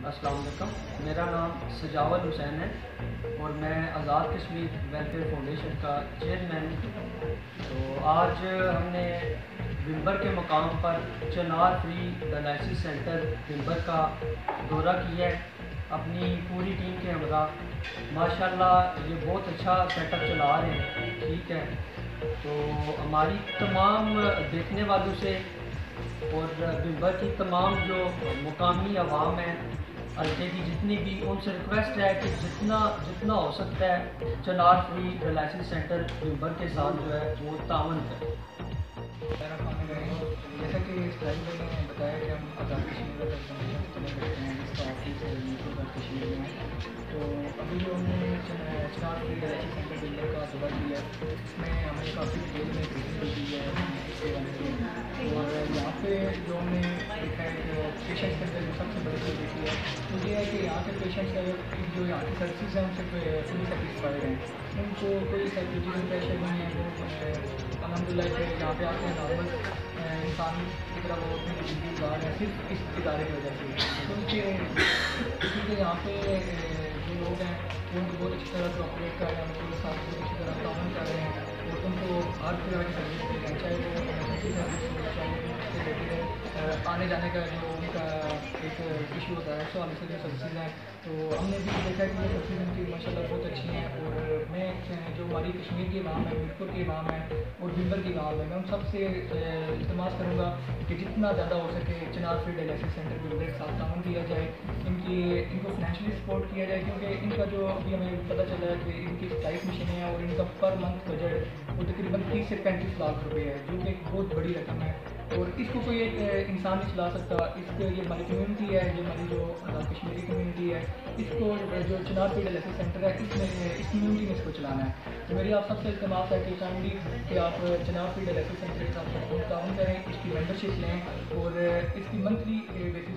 السلام علیکم، میرا نام سجاول حسین ہے اور میں آزاد کشمیر ویلفیئر فاؤنڈیشن کا چیئرمین ہوں۔ تو آج ہم نے بمبر کے مقام پر چنار فری ڈائلسس سینٹر بمبر کا دورہ کیا ہے اپنی پوری ٹیم کے ہمراہ۔ ماشاءاللہ یہ بہت اچھا سیٹ اپ چلا رہے ہیں، ٹھیک ہے۔ تو ہماری تمام دیکھنے والوں سے اور بمبر کی تمام جو مقامی عوام ہیں حلقے کی جتنی بھی، ان سے ریکویسٹ ہے کہ جتنا ہو سکتا ہے چنار فری ڈائلسس سینٹر بمبر کے ساتھ جو ہے وہ تعاون کریں۔ جیسا کہ اس طریقے نے بتایا کہ ہم آزاد کشمیر کا فاؤنڈیشن چلا کرتے ہیں، جس کا آفس کشمیر میں ہے۔ تو ابھی جو ہم نے چنار فری ڈائلسس سینٹر بمبر کا دورہ کیا ہے، اس میں ہمیں کافی ڈیٹیل میں بریفنگ دی ہے اس کے بارے میں۔ اور یہاں پہ جو ہم نے دیکھا ہے کہ پیشنٹس کے اندر جو سب سے بڑی چیز دیکھی ہے وہ یہ ہے کہ یہاں کے پیشنٹس جو یہاں کی سروسز ہیں ان سے فلی سیٹسفائڈ ہیں، ان کو کوئی سائیکولوجیکل پریشر نہیں ہے۔ وہ الحمد للہ یہاں پہ آتے ہیں نارمل انسان کی طرح وہ اپنی زندگی گزار رہے ہیں صرف اس ادارے کی وجہ سے، کیونکہ یہاں پہ جو لوگ ہیں وہ ان کو بہت اچھی طرح سے آپریٹ کر رہے ہیں، ان کے ساتھ بہت اچھی طرح تعاون کر رہے ہیں اور ان کو ہر طرح کی سروس دے رہے ہیں، چاہے وہ ایمرجنسی سروس ہو، چاہے وہ اس سے ریلیٹڈ آنے جانے کا جو ان کا ایک ایشو ہوتا ہے، سو آنے سے جو سروسز ہیں۔ تو ہم نے بھی دیکھا کہ یہ سروسز ان کی ماشاء اللہ بہت اچھی ہیں۔ اور میں جو ہماری کشمیر کی عوام ہے، میرپور کی عوام ہے اور بمبر کی عوام ہے، میں ان سب سے التماس کروں گا کہ جتنا زیادہ ہو سکے چنار فری ڈائلسس سینٹر بمبر کے ساتھ تعاون کیا جائے، ان کو فائنینشلی سپورٹ کیا جائے، کیونکہ ان کا جو ابھی ہمیں پتہ چلا ہے کہ ان کی 27 مشینیں ہیں اور ان کا پر منتھ بجٹ وہ تقریباً 30 سے 35 لاکھ روپے ہے، جو کہ ایک بہت بڑی رقم ہے اور اس کو کوئی ایک انسان نہیں چلا سکتا۔ اس کے یہ ہماری کمیونٹی ہے، یہ ہماری جو آزاد کشمیر کی کمیونٹی ہے، اس کو جو چنار فری ڈائلسس سینٹر ہے اس کمیونٹی نے اس کو چلانا ہے۔ تو میری آپ سب سے التماس ہے کہ کائنڈلی کہ آپ چنار فری ڈائلسس سینٹر کے ساتھ تعاون کریں، اس کی ممبرشپ لیں اور اس کی منتھلی بیسس